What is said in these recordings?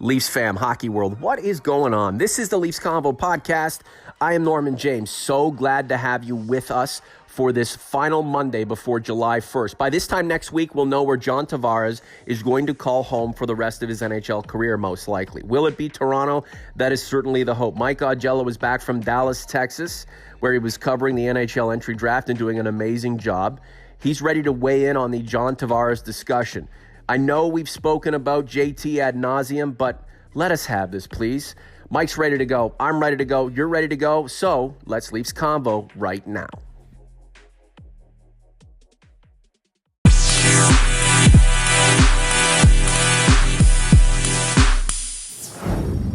Leafs fam, hockey world, what is going on? This is the Leafs Convo podcast. I am Norman James. So glad to have you with us for this final Monday before July 1st. By this time next week, we'll know where John Tavares is going to call home for the rest of his NHL career, most likely. Will it be Toronto? That is certainly the hope. Mike Augello is back from Dallas, Texas, where he was covering the NHL entry draft and doing an amazing job. He's ready to weigh in on the John Tavares discussion. I know we've spoken about JT ad nauseum, but let us have this, please. Mike's ready to go. I'm ready to go. You're ready to go. So let's Leafs Convo right now.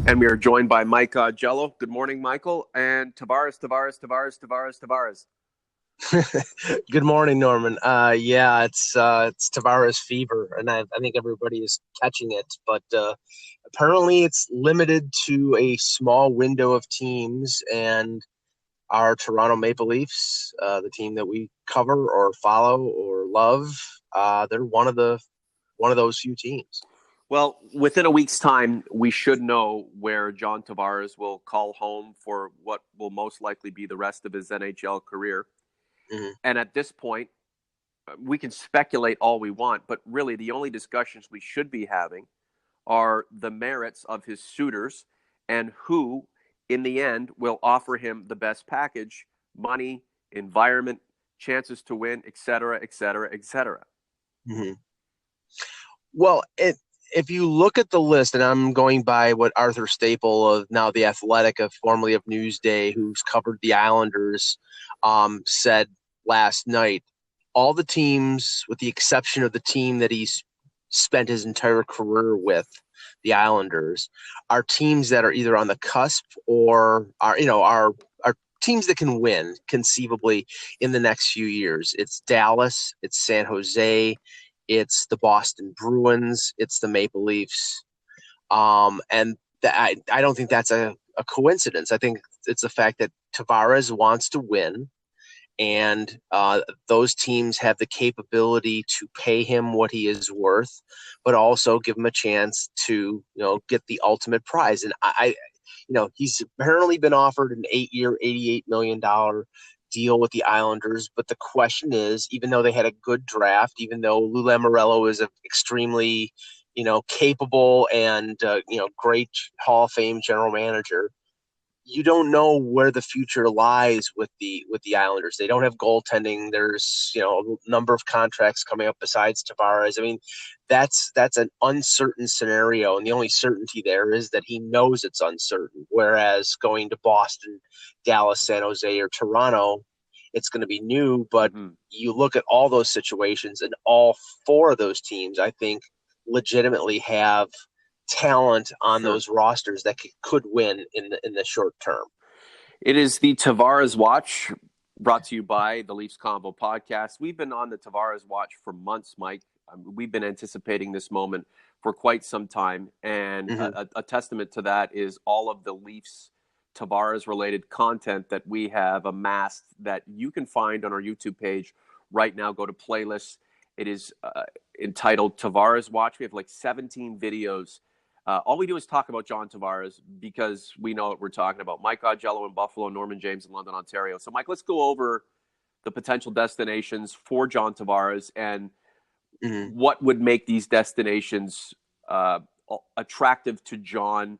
And we are joined by Mike Augello. Good morning, Michael. And Tavares. Good morning, Norman. It's Tavares fever, and I think everybody is catching it. But apparently, it's limited to a small window of teams, and our Toronto Maple Leafs, the team that we cover or follow or love, they're one of those few teams. Well, within a week's time, we should know where John Tavares will call home for what will most likely be the rest of his NHL career. Mm-hmm. And at this point, we can speculate all we want, but really the only discussions we should be having are the merits of his suitors and who, in the end, will offer him the best package, money, environment, chances to win, et cetera, et cetera, et cetera. Mm-hmm. Well, if you look at the list, and I'm going by what Arthur Staple of now The Athletic, formerly of Newsday, who's covered the Islanders, said last night, all the teams, with the exception of the team that he's spent his entire career with, the Islanders, are teams that are either on the cusp or are teams that can win conceivably in the next few years. It's Dallas, it's San Jose, it's the Boston Bruins, it's the Maple Leafs. I don't think that's a coincidence. I think it's the fact that Tavares wants to win, and those teams have the capability to pay him what he is worth, but also give him a chance to, get the ultimate prize. And he's apparently been offered an 8-year, $88 million deal with the Islanders. But the question is, even though they had a good draft, even though Lou Lamoriello is an extremely, capable and, great Hall of Fame general manager, you don't know where the future lies with the Islanders. They don't have goaltending. There's, a number of contracts coming up besides Tavares. I mean, that's an uncertain scenario, and the only certainty there is that he knows it's uncertain. Whereas going to Boston, Dallas, San Jose, or Toronto, it's going to be new. But you look at all those situations, and all four of those teams, I think, legitimately have talent on those rosters that could win in the short term. It is the Tavares Watch, brought to you by the Leafs Convo podcast. We've been on the Tavares Watch for months, Mike. We've been anticipating this moment for quite some time, and a testament to that is all of the Leafs Tavares-related content that we have amassed that you can find on our YouTube page right now. Go to playlists. It is entitled Tavares Watch. We have like 17 videos. All we do is talk about John Tavares because we know what we're talking about. Mike Augello in Buffalo, Norman James in London, Ontario. So, Mike, let's go over the potential destinations for John Tavares and what would make these destinations attractive to John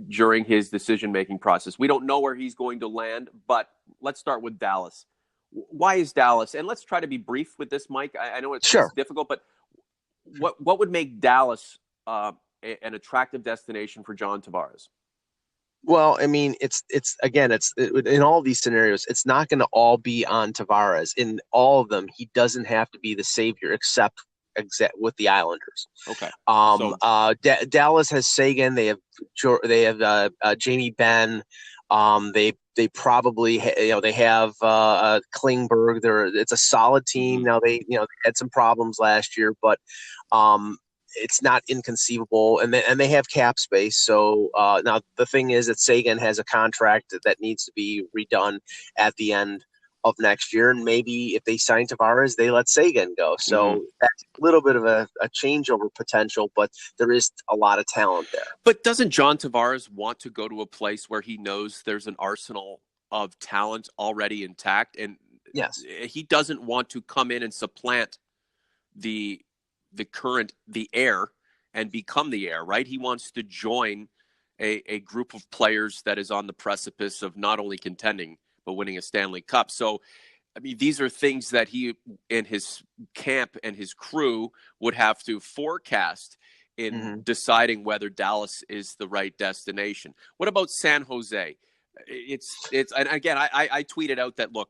during his decision-making process. We don't know where he's going to land, but let's start with Dallas. Why is Dallas? And let's try to be brief with this, Mike. I know it's difficult, but what would make Dallas an attractive destination for John Tavares? Well, I mean, it's in all these scenarios, it's not going to all be on Tavares. In all of them, he doesn't have to be the savior, except with the Islanders. Okay. Dallas has Sagan. They have Jamie Benn. They probably they have Klingberg. It's a solid team. Now they had some problems last year, but it's not inconceivable, and they have cap space. So now the thing is that Sagan has a contract that needs to be redone at the end of next year. And maybe if they sign Tavares, they let Sagan go. Mm-hmm. So that's a little bit of a changeover potential, but there is a lot of talent there. But doesn't John Tavares want to go to a place where he knows there's an arsenal of talent already intact, and Yes. he doesn't want to come in and supplant the the heir and become the heir, right? He wants to join a group of players that is on the precipice of not only contending but winning a Stanley Cup. So I mean, these are things that he and his camp and his crew would have to forecast in Mm-hmm. deciding whether Dallas is the right destination. What about San Jose? It's and again, I tweeted out that look,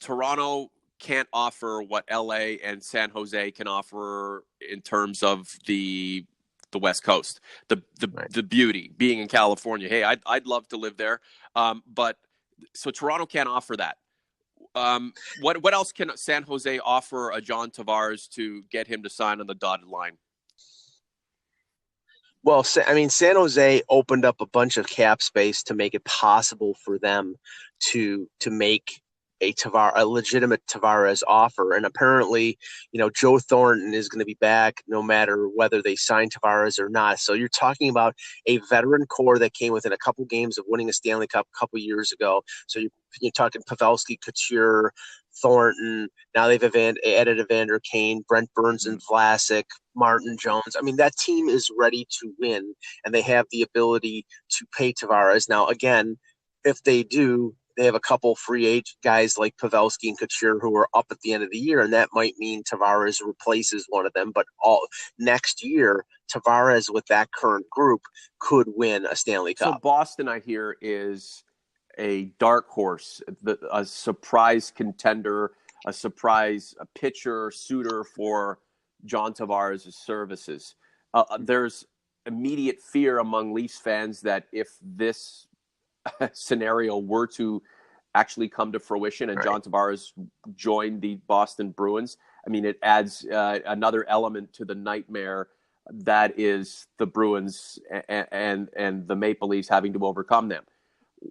Toronto can't offer what LA and San Jose can offer in terms of the West Coast, Right. the beauty being in California. Hey, I'd love to live there, but so Toronto can't offer that. What else can San Jose offer a John Tavares to get him to sign on the dotted line? Well, I mean, San Jose opened up a bunch of cap space to make it possible for them to make a legitimate Tavares offer. And apparently, Joe Thornton is going to be back no matter whether they sign Tavares or not. So you're talking about a veteran core that came within a couple games of winning a Stanley Cup a couple years ago. So you're talking Pavelski, Couture, Thornton. Now they've added Evander Kane, Brent Burns, and Vlasic, Martin Jones. I mean, that team is ready to win, and they have the ability to pay Tavares. Now, again, if they do, they have a couple free agent guys like Pavelski and Couture who are up at the end of the year, and that might mean Tavares replaces one of them. But next year, Tavares with that current group could win a Stanley So Cup. Boston, I hear, is a dark horse, a surprise contender, a pitcher, suitor for John Tavares' services. There's immediate fear among Leafs fans that if this scenario were to actually come to fruition and John Tavares joined the Boston Bruins, I mean, it adds another element to the nightmare that is the Bruins and the Maple Leafs having to overcome them.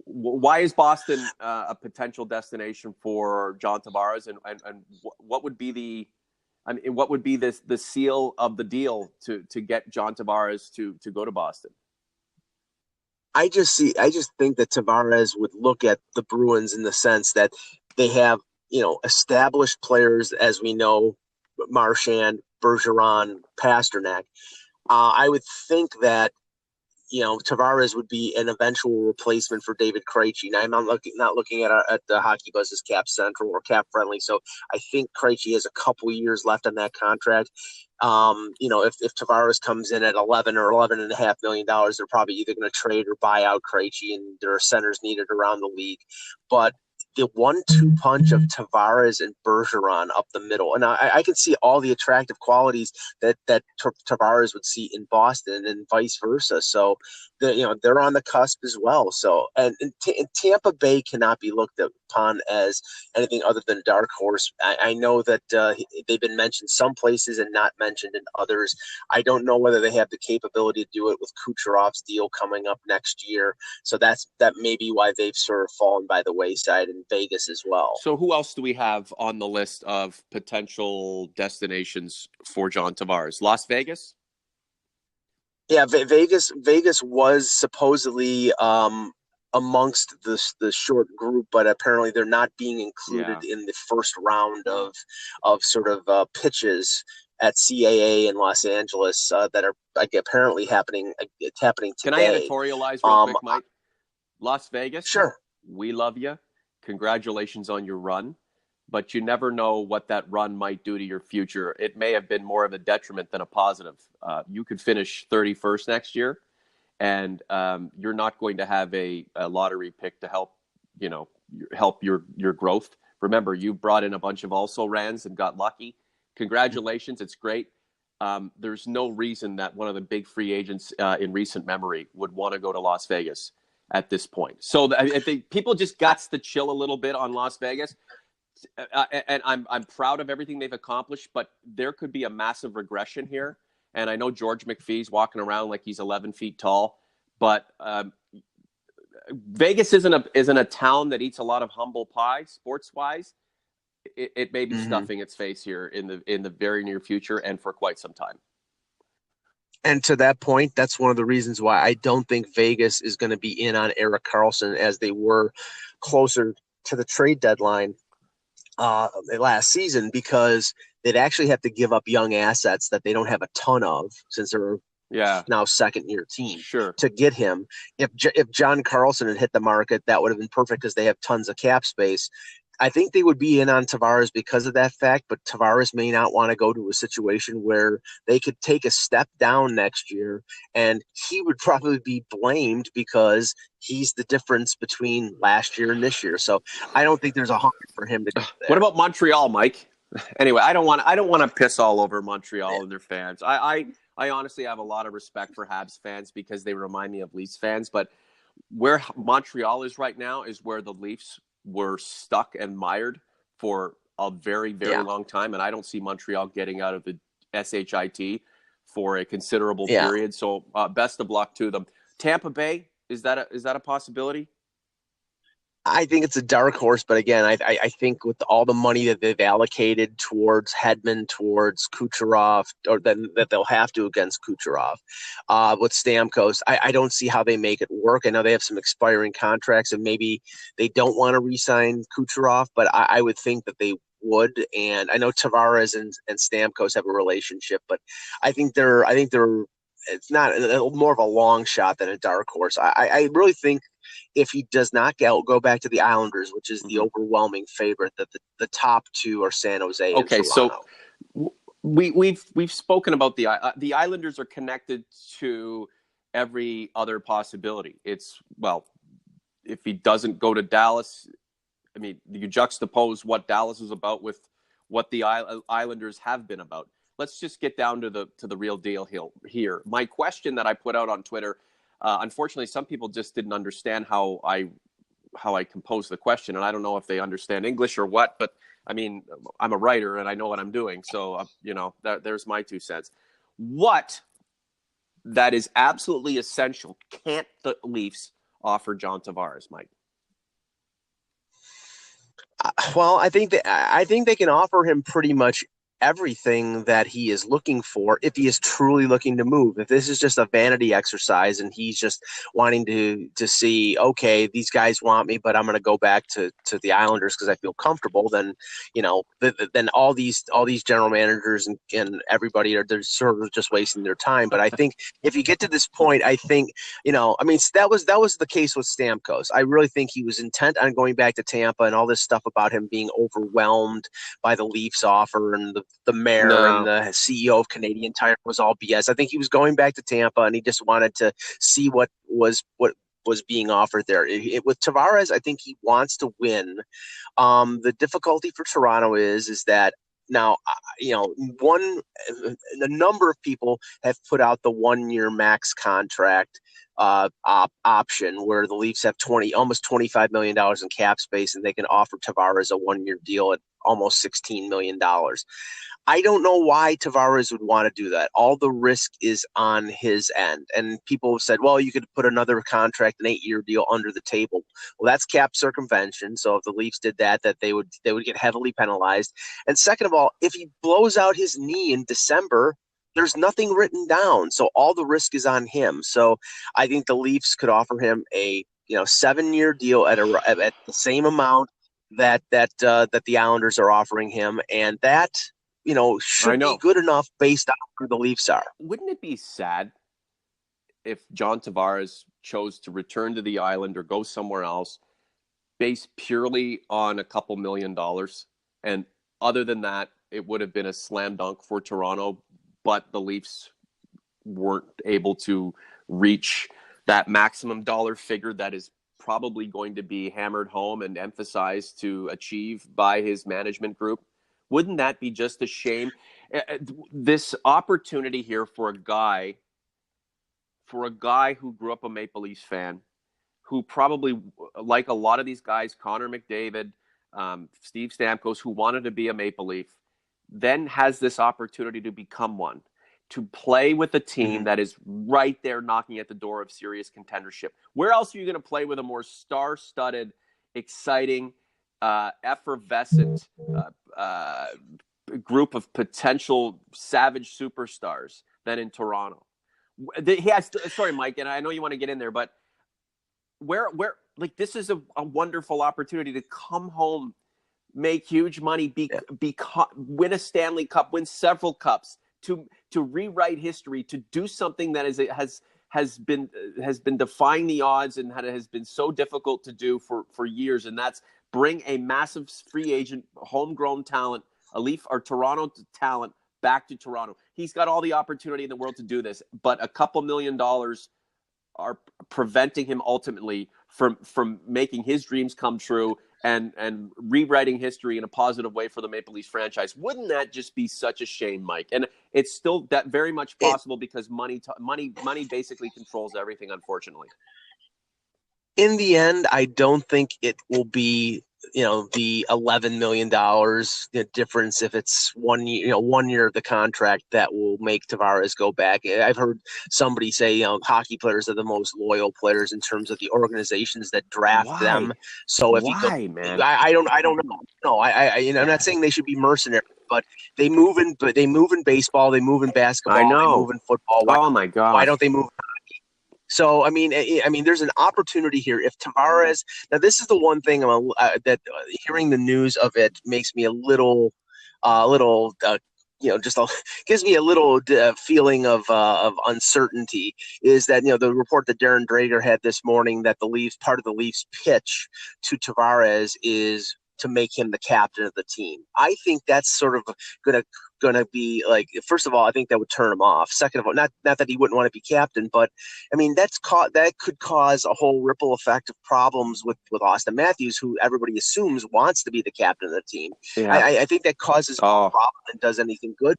Why is Boston a potential destination for John Tavares, and what would be what would be the seal of the deal to get John Tavares to go to Boston? I just think that Tavares would look at the Bruins in the sense that they have, established players, as we know, Marchand, Bergeron, Pasternak. I would think that, Tavares would be an eventual replacement for David Krejci. Now, I'm not looking at the Hockey Buzz's Cap Central or Cap Friendly, so I think Krejci has a couple years left on that contract. If Tavares comes in at $11 or $11.5 million, they're probably either going to trade or buy out Krejci, and there are centers needed around the league. But the 1-2 punch of Tavares and Bergeron up the middle, and I can see all the attractive qualities that Tavares would see in Boston, and vice versa. So they're on the cusp as well. So and Tampa Bay cannot be looked upon as anything other than a dark horse. I know that they've been mentioned some places and not mentioned in others. I don't know whether they have the capability to do it with Kucherov's deal coming up next year. So that may be why they've sort of fallen by the wayside in Vegas as well. So who else do we have on the list of potential destinations for John Tavares? Las Vegas? Yeah, Vegas was supposedly amongst the short group, but apparently they're not being included in the first round of sort of pitches at CAA in Los Angeles that are apparently happening. It's happening today. Can I editorialize real quick, Mike? Las Vegas, sure. We love you. Congratulations on your run. But you never know what that run might do to your future. It may have been more of a detriment than a positive. You could finish 31st next year, and you're not going to have a lottery pick to help your growth. Remember, you brought in a bunch of also-rans and got lucky. Congratulations. It's great. There's no reason that one of the big free agents in recent memory would want to go to Las Vegas at this point. So I think people just got to chill a little bit on Las Vegas. And I'm proud of everything they've accomplished, but there could be a massive regression here. And I know George McPhee's walking around like he's 11 feet tall, but Vegas isn't a town that eats a lot of humble pie sports wise. It may be Mm-hmm. stuffing its face here in the very near future and for quite some time. And to that point, that's one of the reasons why I don't think Vegas is going to be in on Erik Karlsson as they were closer to the trade deadline last season, because they'd actually have to give up young assets that they don't have a ton of since they're Yeah, now second year team sure. to get him. If John Carlson had hit the market, that would have been perfect because they have tons of cap space. I think they would be in on Tavares because of that fact, but Tavares may not want to go to a situation where they could take a step down next year, and he would probably be blamed because he's the difference between last year and this year. So I don't think there's a hunger for him to go What there. about Montreal, Mike? Anyway, I don't want to piss all over Montreal and their fans. I honestly have a lot of respect for Habs fans because they remind me of Leafs fans. But where Montreal is right now is where the Leafs were stuck and mired for a very, very Yeah, long time, and I don't see Montreal getting out of the SHIT for a considerable yeah. period. So best of luck to them. Tampa Bay, is that a possibility? I think it's a dark horse, but again, I think with all the money that they've allocated towards Hedman, towards Kucherov, or that they'll have to against Kucherov, with Stamkos, I don't see how they make it work. I know they have some expiring contracts, and maybe they don't want to re-sign Kucherov, but I would think that they would. And I know Tavares and Stamkos have a relationship, but I think they're it's not more of a long shot than a dark horse. I really think if he does not go back to the Islanders, which is the Mm-hmm. overwhelming favorite, that the top two are San Jose and Okay, so Toronto. we've spoken about the Islanders are connected to every other possibility. It's well, if he doesn't go to Dallas, I mean, you juxtapose what Dallas is about with what the Islanders have been about. Let's just get down to the real deal here. My question that I put out on Twitter, unfortunately, some people just didn't understand how I compose the question, and I don't know if they understand English or what, but I mean, I'm a writer and I know what I'm doing, so there's my 2 cents. What that is absolutely essential can't the Leafs offer John Tavares, Mike? Well, I think they can offer him pretty much everything that he is looking for if he is truly looking to move. If this is just a vanity exercise and he's just wanting to see, okay, these guys want me, but I'm going to go back to the Islanders because I feel comfortable, then then all these general managers and everybody are, they're sort of just wasting their time. But I think if you get to this point, I think I mean, that was the case with Stamkos. I really think he was intent on going back to Tampa, and all this stuff about him being overwhelmed by the Leafs offer and the mayor and No, the CEO of Canadian Tire was all BS. I think he was going back to Tampa, and he just wanted to see what was being offered there. With Tavares, I think he wants to win. The difficulty for Toronto is that now, one a number of people have put out the 1 year max contract option where the Leafs have almost $25 million in cap space, and they can offer Tavares a 1 year deal at almost $16 million. I don't know why Tavares would want to do that. All the risk is on his end. And people have said, well, you could put another contract, an 8 year deal under the table. Well, that's cap circumvention. So if the Leafs did that they would get heavily penalized. And second of all, if he blows out his knee in December, there's nothing written down. So all the risk is on him. So I think the Leafs could offer him a 7 year deal at the same amount that the Islanders are offering him, and that I should be know. good enough based on who the Leafs are. Wouldn't it be sad if John Tavares chose to return to the island or go somewhere else based purely on a couple $1 million? And other than that, it would have been a slam dunk for Toronto, but the Leafs weren't able to reach that maximum dollar figure that is probably going to be hammered home and emphasized to achieve by his management group. Wouldn't that be just a shame? This opportunity here for a guy who grew up a Maple Leafs fan, who probably, like a lot of these guys, Connor McDavid, Steve Stamkos, who wanted to be a Maple Leaf, then has this opportunity to become one, play with a team that is right there knocking at the door of serious contendership. Where else are you going to play with a more star-studded, exciting, effervescent group of potential savage superstars than in Toronto? Sorry, Mike, and I know you want to get in there, but where like this is a wonderful opportunity to come home, make huge money, win a Stanley Cup, win several cups, to rewrite history, to do something that has been defying the odds and has been so difficult to do for years, and that's bring a massive free agent, homegrown talent, a Leaf or Toronto talent back to Toronto. He's got all the opportunity in the world to do this, but a couple $1 million are preventing him ultimately from making his dreams come true and rewriting history in a positive way for the Maple Leafs franchise. Wouldn't that just be such a shame, Mike? And it's still that very much possible because money basically controls everything, unfortunately. In the end, I don't think it will be, the $11 million difference if it's 1 year, 1 year of the contract that will make Tavares go back. I've heard somebody say, hockey players are the most loyal players in terms of the organizations that draft them. So if man? I don't know. No, I'm not saying they should be mercenaries, but they move in baseball, they move in basketball, I know. They move in football. Oh my God! Why don't they move? So, I mean, there's an opportunity here. If Tavares, now this is the one thing that hearing the news of it makes me a little, gives me a little feeling of uncertainty. Is that the report that Darren Drager had this morning that part of the Leafs pitch to Tavares is to make him the captain of the team. I think that's sort of gonna be like, first of all, I think that would turn him off. Second of all, not that he wouldn't want to be captain, but I mean that could cause a whole ripple effect of problems with Austin Matthews, who everybody assumes wants to be the captain of the team. Yeah. I think that causes a problem and does anything good.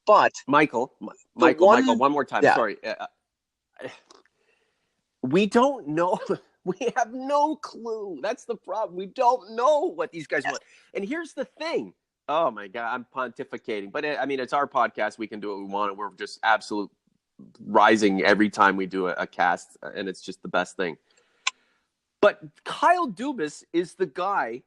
But Michael, one more time. Yeah. Sorry, we don't know. We have no clue. That's the problem. We don't know what these guys want. And here's the thing. Oh, my God. I'm pontificating. But, I mean, it's our podcast. We can do what we want. We're just absolute rising every time we do a cast. And it's just the best thing. But Kyle Dubas is the guy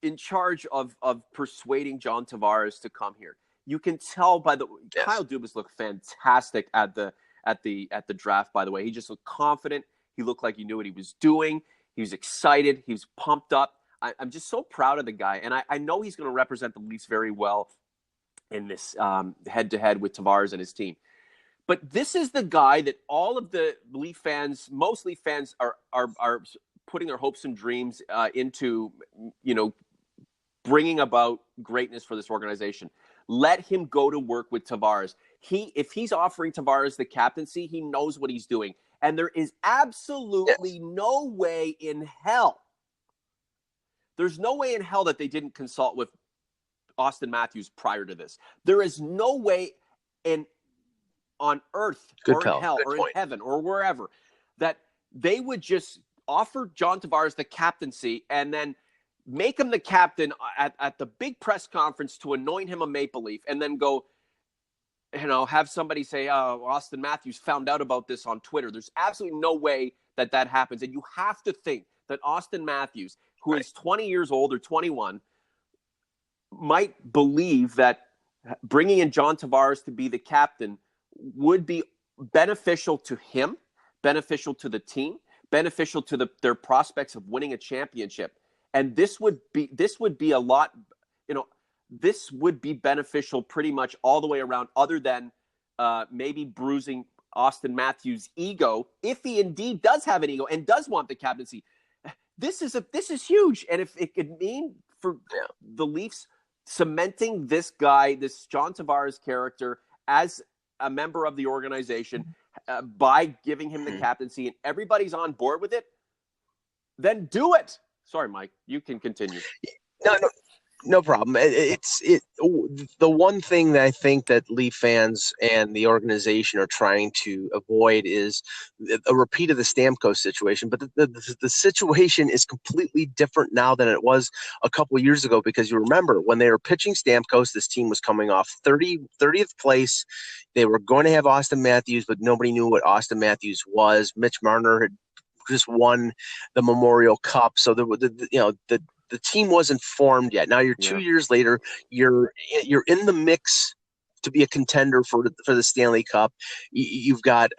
in charge of persuading John Tavares to come here. You can tell by Kyle Dubas looked fantastic at the draft, by the way. He just looked confident. He looked like he knew what he was doing. He was excited. He was pumped up. I'm just so proud of the guy. And I know he's going to represent the Leafs very well in this head-to-head with Tavares and his team. But this is the guy that all of the Leaf fans, most Leaf fans, are putting their hopes and dreams into, bringing about greatness for this organization. Let him go to work with Tavares. If he's offering Tavares the captaincy, he knows what he's doing. And there is absolutely no way in hell. There's no way in hell that they didn't consult with Austin Matthews prior to this. There is no way on earth in hell or in heaven or wherever that they would just offer John Tavares the captaincy and then make him the captain at the big press conference to anoint him a Maple Leaf and then go, have somebody say, Austin Matthews found out about this on Twitter. There's absolutely no way that happens. And you have to think that Austin Matthews, who is 20 years old or 21, might believe that bringing in John Tavares to be the captain would be beneficial to him, beneficial to the team, beneficial to their prospects of winning a championship. And this would be a lot, this would be beneficial pretty much all the way around, other than maybe bruising Austin Matthews' ego, if he indeed does have an ego and does want the captaincy. This is huge. And if it could mean for the Leafs cementing this guy, this John Tavares character, as a member of the organization by giving him the captaincy and everybody's on board with it, then do it. Sorry, Mike, you can continue. No problem. The one thing that I think that Leaf fans and the organization are trying to avoid is a repeat of the Stamkos situation. But the situation is completely different now than it was a couple of years ago, because you remember when they were pitching Stamkos, this team was coming off 30th place. They were going to have Austin Matthews, but nobody knew what Austin Matthews was. Mitch Marner had just won the Memorial Cup, so the team wasn't formed yet. Now you're 2 years later. You're in the mix to be a contender for the Stanley Cup. You've got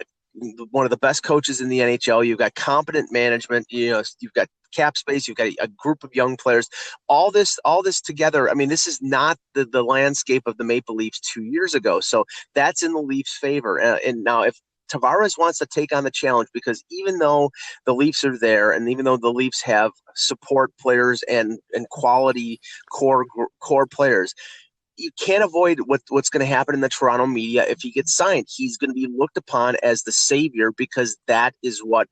one of the best coaches in the NHL. You've got competent management. You've got cap space. You've got a group of young players. All this together. I mean, this is not the landscape of the Maple Leafs 2 years ago. So that's in the Leafs' favor. And now if Tavares wants to take on the challenge, because even though the Leafs are there, and even though the Leafs have support players and quality core players, you can't avoid what's going to happen in the Toronto media if he gets signed. He's going to be looked upon as the savior, because that is what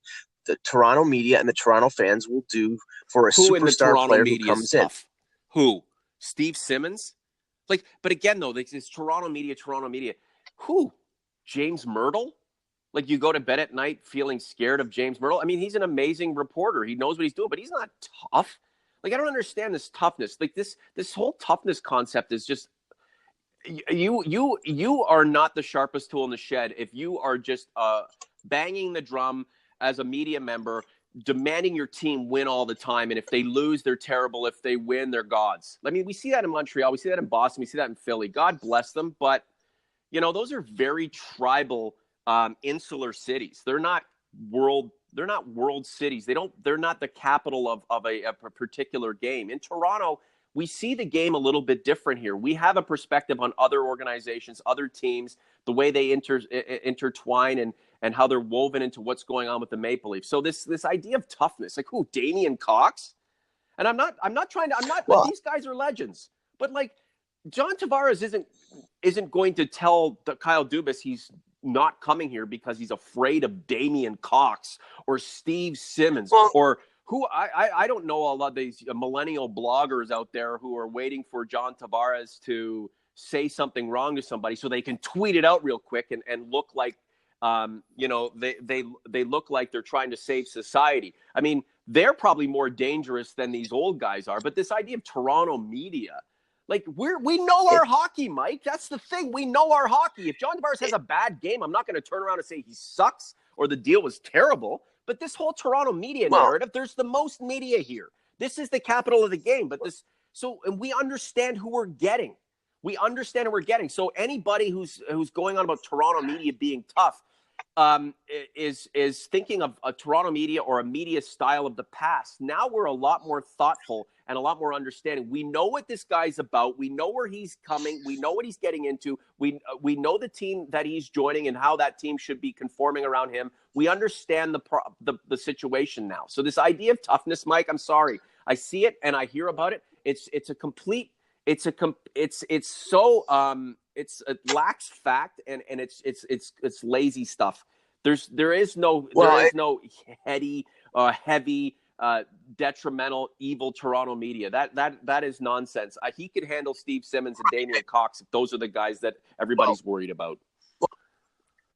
the Toronto media and the Toronto fans will do for a superstar player who comes in. Who? Steve Simmons? But again, though, this Toronto media. Who? James Myrtle? You go to bed at night feeling scared of James Myrtle? I mean, he's an amazing reporter. He knows what he's doing, but he's not tough. I don't understand this toughness. This whole toughness concept is just, you are not the sharpest tool in the shed if you are just banging the drum as a media member, demanding your team win all the time. And if they lose, they're terrible. If they win, they're gods. I mean, we see that in Montreal. We see that in Boston. We see that in Philly. God bless them. But, those are very tribal, insular cities. They're not world cities. They're not the capital of a particular game. In Toronto, we see the game a little bit different here. We have a perspective on other organizations, other teams, the way they intertwine and how they're woven into what's going on with the Maple Leafs. So this idea of toughness, who? Damian Cox? And I'm not these guys are legends. But John Tavares isn't going to tell Kyle Dubas he's not coming here because he's afraid of Damian Cox or Steve Simmons or who. I don't know a lot of these millennial bloggers out there who are waiting for John Tavares to say something wrong to somebody so they can tweet it out real quick and look like they look like they're trying to save society. I mean, they're probably more dangerous than these old guys are. But this idea of Toronto media, we know our hockey, Mike. That's the thing. We know our hockey. If John Tavares has a bad game, I'm not going to turn around and say he sucks or the deal was terrible. But this whole Toronto media narrative, there's the most media here. This is the capital of the game. And we understand who we're getting. So anybody who's going on about Toronto media being tough is thinking of a Toronto media or a media style of the past. Now we're a lot more thoughtful and a lot more understanding. We know what this guy's about. We know where he's coming. We know what he's getting into. We know the team that he's joining and how that team should be conforming around him. We understand the situation now. So this idea of toughness, Mike, I'm sorry. I see it and I hear about it. It lacks fact and it's lazy stuff. There is no heady, heavy, detrimental, evil Toronto media. That is nonsense. He could handle Steve Simmons and Damian Cox if those are the guys that everybody's worried about.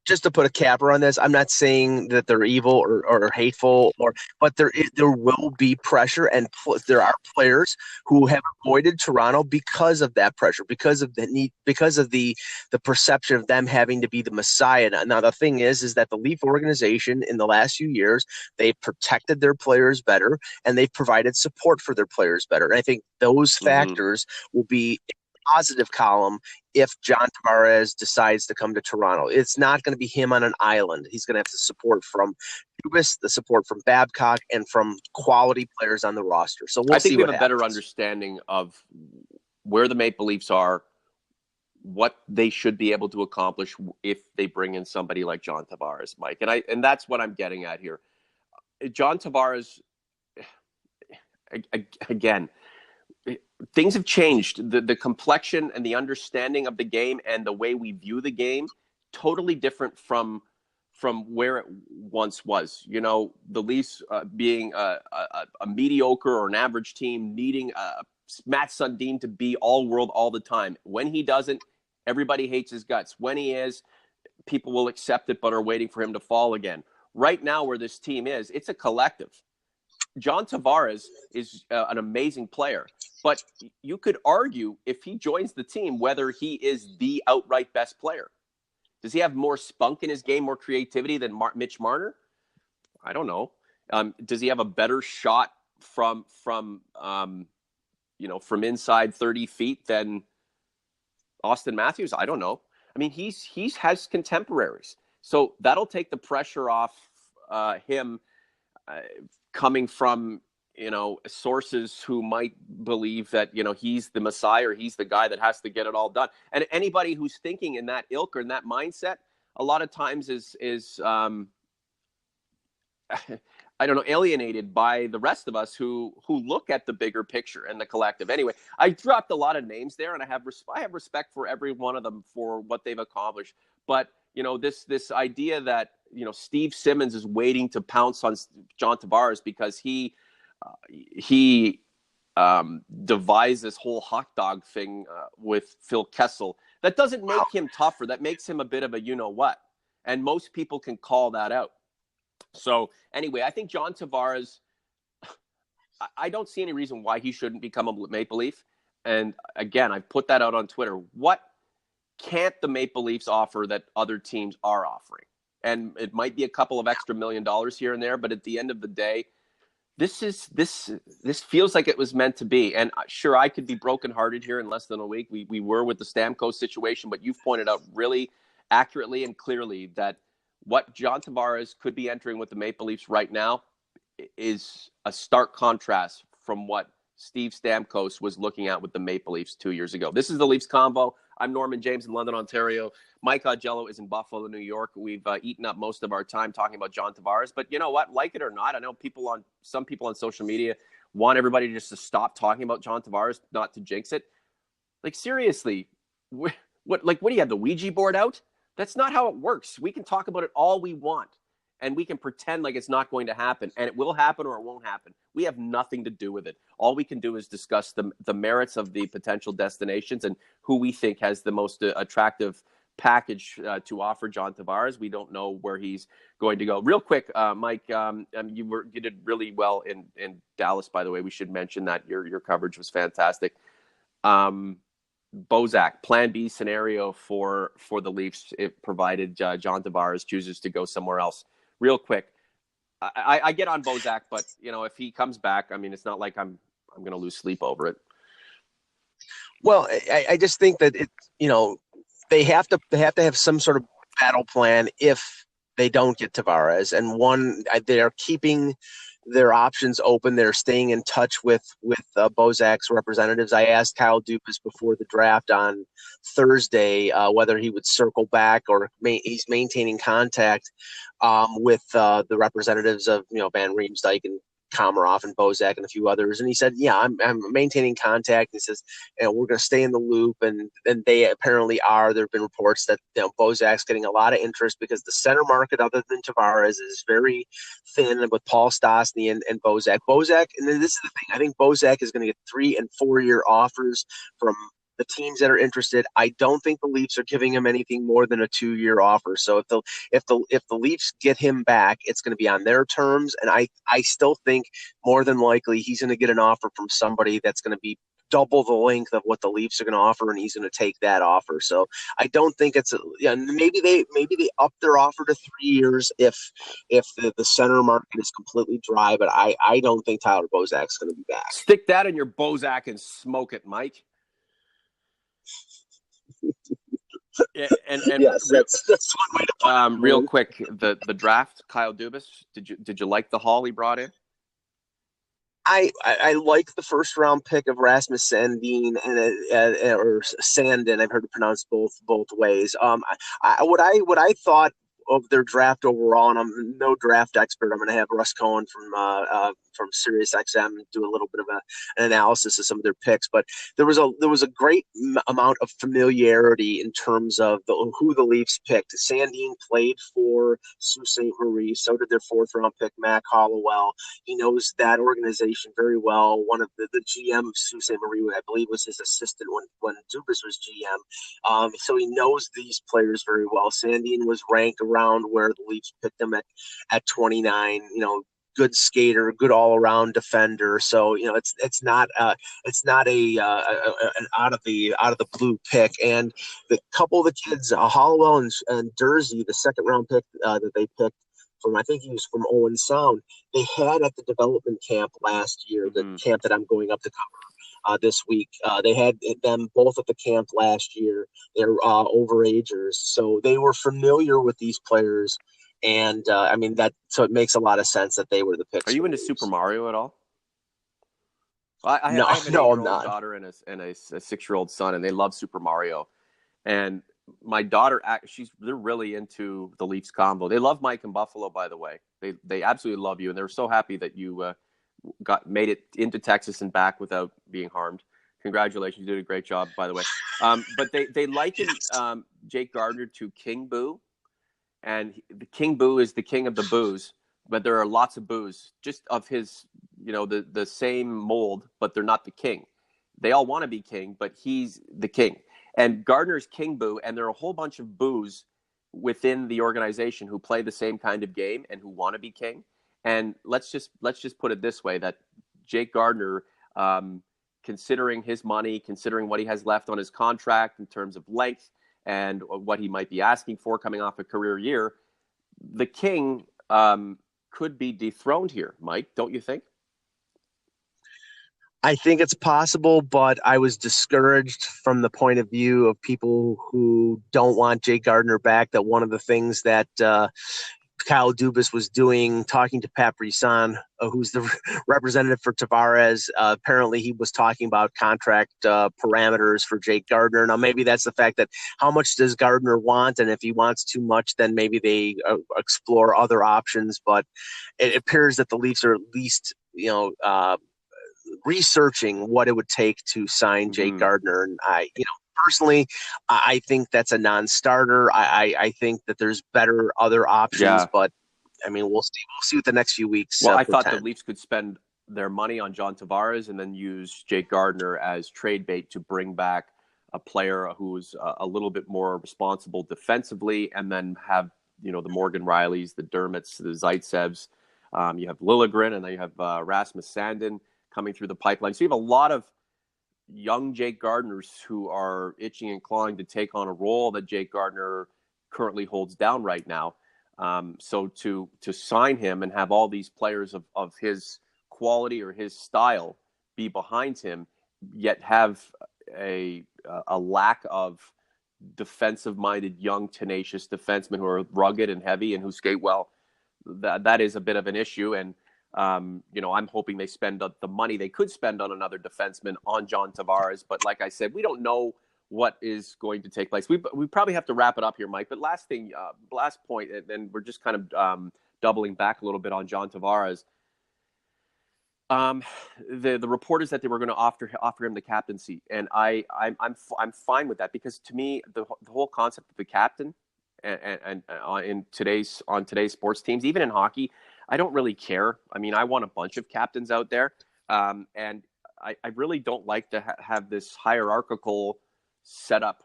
Just to put a capper on this, I'm not saying that they're evil or hateful, but there will be pressure, and there are players who have avoided Toronto because of that pressure, because of the need, because of the perception of them having to be the Messiah. Now the thing is that the Leaf organization in the last few years, they've protected their players better and they've provided support for their players better. And I think those factors will be positive column if John Tavares decides to come to Toronto. It's not going to be him on an island. He's going to have the support from Dubas, the support from Babcock, and from quality players on the roster. So I think we have a better understanding of where the Maple Leafs are, what they should be able to accomplish if they bring in somebody like John Tavares, Mike. And that's what I'm getting at here. John Tavares, again, things have changed. The complexion and the understanding of the game and the way we view the game, totally different from where it once was. The Leafs being a mediocre or an average team needing Matt Sundin to be all world all the time. When he doesn't, everybody hates his guts. When he is, people will accept it but are waiting for him to fall again. Right now, where this team is, it's a collective. John Tavares is an amazing player, but you could argue if he joins the team whether he is the outright best player. Does he have more spunk in his game, more creativity than Mitch Marner? I don't know. Does he have a better shot from inside 30 feet than Austin Matthews? I don't know. I mean, he has contemporaries, so that'll take the pressure off him coming from sources who might believe that he's the Messiah or he's the guy that has to get it all done. And anybody who's thinking in that ilk or in that mindset, a lot of times is I don't know, alienated by the rest of us who look at the bigger picture and the collective. Anyway, I dropped a lot of names there, and I have respect for every one of them for what they've accomplished. But this idea that Steve Simmons is waiting to pounce on John Tavares because he devised this whole hot dog thing with Phil Kessel, that doesn't make him tougher. That makes him a bit of a you-know-what. And most people can call that out. So anyway, I think John Tavares, I don't see any reason why he shouldn't become a Maple Leaf. And again, I've put that out on Twitter. What can't the Maple Leafs offer that other teams are offering? And it might be a couple of extra $1 million here and there, but at the end of the day, this feels like it was meant to be. And sure, I could be brokenhearted here in less than a week. We were with the Stamkos situation, but you've pointed out really accurately and clearly that what John Tavares could be entering with the Maple Leafs right now is a stark contrast from what Steve Stamkos was looking at with the Maple Leafs 2 years ago. This is the Leafs Convo. I'm Norman James in London, Ontario. Mike Augello is in Buffalo, New York. We've eaten up most of our time talking about John Tavares. But you know what? Like it or not, I know some people on social media want everybody just to stop talking about John Tavares, not to jinx it. Like, seriously, what do you have, the Ouija board out? That's not how it works. We can talk about it all we want, and we can pretend like it's not going to happen, and it will happen or it won't happen. We have nothing to do with it. All we can do is discuss the merits of the potential destinations and who we think has the most attractive package to offer John Tavares. We don't know where he's going to go. Real quick, Mike, you did really well in Dallas, by the way. We should mention that your coverage was fantastic. Bozak, plan B scenario for the Leafs, provided John Tavares chooses to go somewhere else. Real quick, I get on Bozak, but if he comes back, I mean, it's not like I'm going to lose sleep over it. Well, I just think that they have to have some sort of battle plan if they don't get Tavares, and they are keeping their options open. They're staying in touch with Bozak's representatives. I asked Kyle Dubas before the draft on Thursday whether he would circle back or he's maintaining contact with the representatives of Van Riemsdyk and Komarov and Bozak and a few others. And he said, yeah, I'm maintaining contact. He says, we're going to stay in the loop. And they apparently are. There have been reports that Bozak's getting a lot of interest because the center market other than Tavares is very thin with Paul Stastny and Bozak. And then this is the thing. I think Bozak is going to get 3- and 4-year offers from the teams that are interested. I don't think the Leafs are giving him anything more than a 2-year offer. So if the Leafs get him back, it's going to be on their terms. And I still think more than likely he's going to get an offer from somebody that's going to be double the length of what the Leafs are going to offer, and he's going to take that offer. So I don't think it's maybe they up their offer to 3 years if the center market is completely dry. But I don't think Tyler Bozak's going to be back. Stick that in your Bozak and smoke it, Mike. And yes, that's one way to put it. Real quick, the draft, Kyle Dubas. Did you like the haul he brought in? I like the first round pick of Rasmus Sandin or Sandin. I've heard it pronounced both ways. What I thought of their draft overall, and I'm no draft expert. I'm going to have Russ Cohen from SiriusXM do a little bit of an analysis of some of their picks. But there was a great amount of familiarity in terms of who the Leafs picked. Sandin played for Sault Ste. Marie. So did their fourth round pick, Mac Hollowell. He knows that organization very well. One of the GM of Sault Ste. Marie, I believe, was his assistant when Dubas was GM. So he knows these players very well. Sandin was ranked around where the Leafs picked him at 29. Good skater, good all around defender. So it's not an out of the blue pick. And the couple of the kids, Hollowell and Dursey, the second round pick that they picked from, I think he was from Owen Sound, they had at the development camp last year, the camp that I'm going up to cover this week. They had them both at the camp last year. They're overagers, so they were familiar with these players. And so it makes a lot of sense that they were the picks. Are you into Super Mario at all? I have an no, 8-year-old daughter and a 6-year-old son, and they love Super Mario. And my daughter, they're really into the Leafs Convo. They love Mike and Buffalo, by the way. They absolutely love you, and they're so happy that you made it into Texas and back without being harmed. Congratulations, you did a great job, by the way. But they liken Jake Gardiner to King Boo, and the King Boo is the king of the booze, but there are lots of boos just of his, the same mold, but they're not the king. They all want to be king, but he's the king. And Gardiner's King Boo, and there are a whole bunch of boos within the organization who play the same kind of game and who want to be king. And let's just put it this way: that Jake Gardiner, considering his money, considering what he has left on his contract in terms of length and what he might be asking for coming off a career year, the king could be dethroned here. Mike, don't you think? I think it's possible, but I was discouraged from the point of view of people who don't want Jake Gardiner back. That one of the things that Kyle Dubas was doing, talking to Pat Brisson, who's the representative for Tavares. Apparently, he was talking about contract parameters for Jake Gardiner. Now, maybe that's the fact that how much does Gardiner want, and if he wants too much, then maybe they explore other options. But it appears that the Leafs are at least, researching what it would take to sign Jake Gardiner. And personally, I think that's a non-starter. I think that there's better other options, but we'll see. We'll see what the next few weeks. Well, I thought the Leafs could spend their money on John Tavares and then use Jake Gardiner as trade bait to bring back a player who's a little bit more responsible defensively, and then have the Morgan Rileys, the Dermotts, the Zaitsevs. You have Liljegren, and then you have Rasmus Sandin coming through the pipeline. So you have a lot of young Jake Gardiners who are itching and clawing to take on a role that Jake Gardiner currently holds down right now. So to sign him and have all these players of his quality or his style be behind him, yet have a lack of defensive-minded, young, tenacious defensemen who are rugged and heavy and who skate well, that is a bit of an issue. And I'm hoping they spend the money they could spend on another defenseman on John Tavares. But like I said, we don't know what is going to take place. We probably have to wrap it up here, Mike. But last point, and then we're just kind of doubling back a little bit on John Tavares. The report is that they were going to offer him the captaincy, and I'm fine with that, because to me the whole concept of the captain and on today's sports teams, even in hockey, I don't really care. I want a bunch of captains out there, and I really don't like to have this hierarchical setup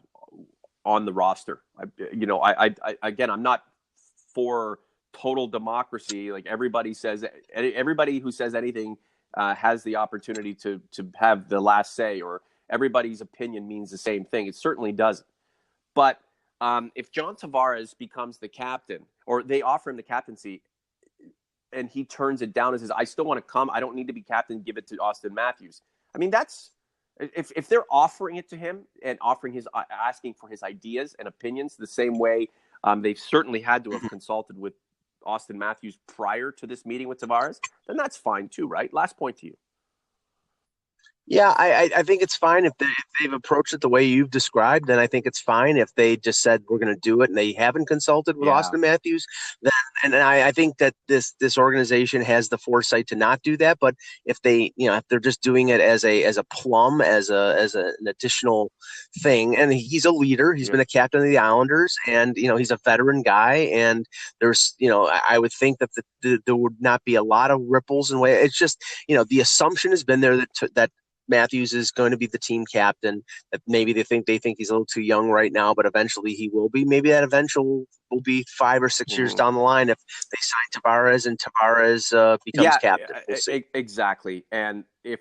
on the roster. I'm not for total democracy. Like everybody who says anything has the opportunity to have the last say, or everybody's opinion means the same thing. It certainly doesn't. But if John Tavares becomes the captain, or they offer him the captaincy, and he turns it down and says, I still want to come, I don't need to be captain, give it to Austin Matthews. That's if they're offering it to him and asking for his ideas and opinions the same way they've certainly had to have consulted with Austin Matthews prior to this meeting with Tavares, then that's fine too, right? Last point to you. Yeah, I think it's fine if they've approached it the way you've described. Then I think it's fine if they just said we're going to do it and they haven't consulted with Yeah. Austin Matthews. Then, and I think that this organization has the foresight to not do that. But if they, if they're just doing it as a plum, an additional thing, and he's a leader, he's Yeah. been a captain of the Islanders, and he's a veteran guy, and there's, I would think that there would not be a lot of ripples and way. It's just, the assumption has been there that Matthews is going to be the team captain. That maybe they think he's a little too young right now, but eventually he will be. Maybe that eventual will be 5 or 6 years Mhm. down the line if they sign Tavares and Tavares becomes Yeah, captain. We'll see. exactly. And if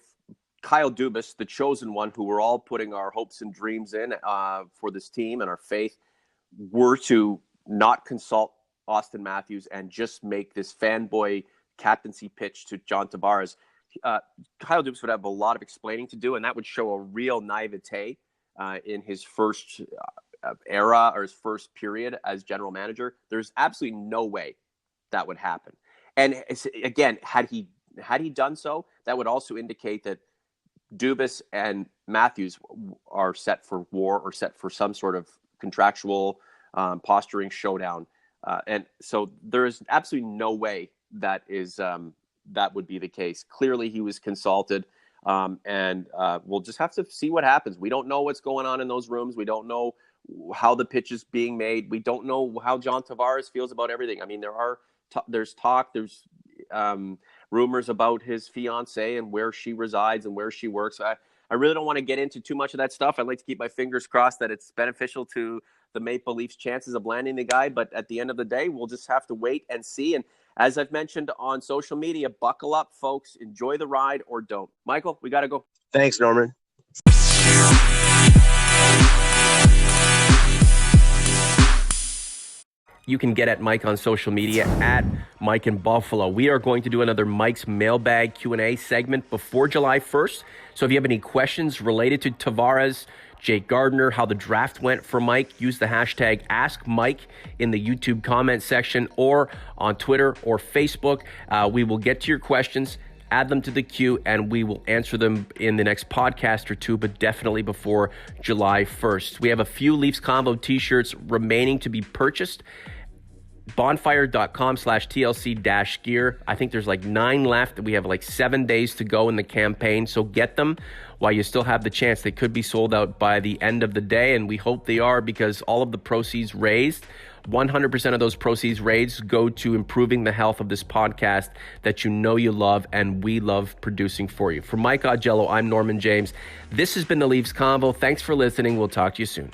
Kyle Dubas, the chosen one, who we're all putting our hopes and dreams in for this team and our faith, were to not consult Austin Matthews and just make this fanboy captaincy pitch to John Tavares, Kyle Dubas would have a lot of explaining to do, and that would show a real naivete in his first era or his first period as general manager. There's absolutely no way that would happen. And again, had he done so, that would also indicate that Dubas and Matthews are set for war or set for some sort of contractual posturing showdown. And so there is absolutely no way that would be the case. Clearly, he was consulted, and we'll just have to see what happens. We don't know what's going on in those rooms. We don't know how the pitch is being made. We don't know how John Tavares feels about everything. I mean, there's talk, there's rumors about his fiance and where she resides and where she works. I really don't want to get into too much of that stuff. I'd like to keep my fingers crossed that it's beneficial to the Maple Leafs' chances of landing the guy. But at the end of the day, we'll just have to wait and see. And as I've mentioned on social media, buckle up, folks. Enjoy the ride or don't. Michael, we got to go. Thanks, Norman. You can get at Mike on social media at Mike in Buffalo. We are going to do another Mike's Mailbag Q&A segment before July 1st. So if you have any questions related to Tavares, Jake Gardiner, how the draft went for Mike, use the hashtag AskMike in the YouTube comment section or on Twitter or Facebook. We will get to your questions, add them to the queue, and we will answer them in the next podcast or two, but definitely before July 1st. We have a few Leafs Convo t-shirts remaining to be purchased. Bonfire.com/TLC-gear. I think there's like 9 left. We have like 7 days to go in the campaign. So get them while you still have the chance. They could be sold out by the end of the day, and we hope they are, because all of the proceeds raised, 100% of those proceeds raised, go to improving the health of this podcast that you love and we love producing for you. For Mike Augello, I'm Norman James. This has been the Leafs Convo. Thanks for listening. We'll talk to you soon.